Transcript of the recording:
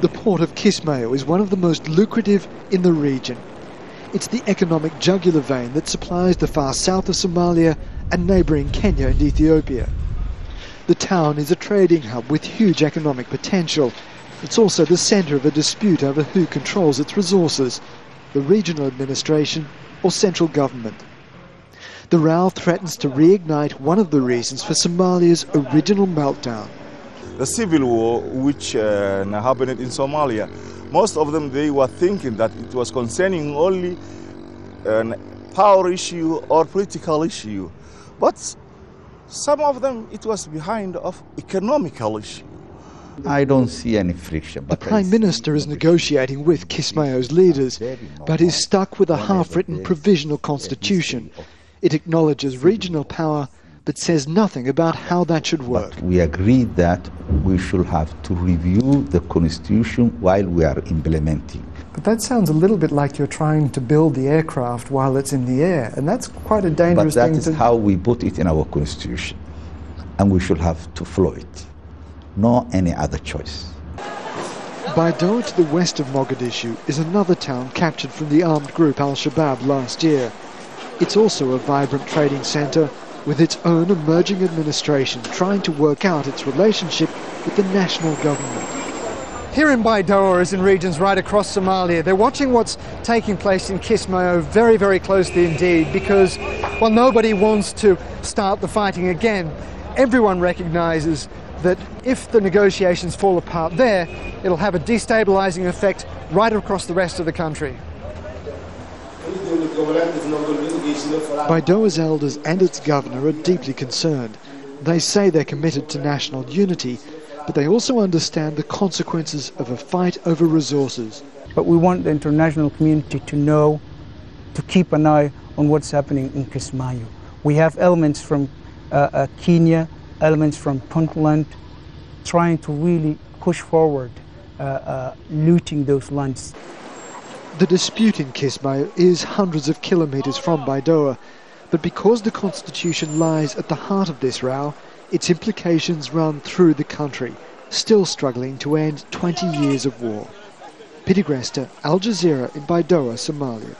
The port of Kismayo is one of the most lucrative in the region. It's the economic jugular vein that supplies the far south of Somalia and neighbouring Kenya and Ethiopia. The town is a trading hub with huge economic potential. It's also the centre of a dispute over who controls its resources, the regional administration or central government. The row threatens to reignite one of the reasons for Somalia's original meltdown. The civil war which happened in Somalia, most of them they were thinking that it was concerning only a power issue or political issue, but some of them it was behind of economical issue. I don't see any friction. The Prime Minister is negotiating with Kismayo's leaders, but is stuck with a half-written provisional constitution. It acknowledges regional power, but says nothing about how that should work. But we agreed that we should have to review the constitution while we are implementing. But that sounds a little bit like you're trying to build the aircraft while it's in the air, and that's quite a dangerous thing. But that is how we put it in our constitution, and we should have to follow it. No any other choice. Baidoa, to the west of Mogadishu, is another town captured from the armed group Al-Shabaab last year. It's also a vibrant trading centre with its own emerging administration trying to work out its relationship with the national government. Here in Baidoa, as in regions right across Somalia, they're watching what's taking place in Kismayo very, very closely indeed because, well, nobody wants to start the fighting again. Everyone recognises that if the negotiations fall apart there, it'll have a destabilising effect right across the rest of the country. Baidoa's elders and its governor are deeply concerned. They say they're committed to national unity, but they also understand the consequences of a fight over resources. But we want the international community to know, to keep an eye on what's happening in Kismayo. We have elements from Kenya, elements from Puntland, trying to really push forward looting those lands. The dispute in Kismayo is hundreds of kilometres from Baidoa, but because the constitution lies at the heart of this row, its implications run through the country, still struggling to end 20 years of war. Greste, Al Jazeera in Baidoa, Somalia.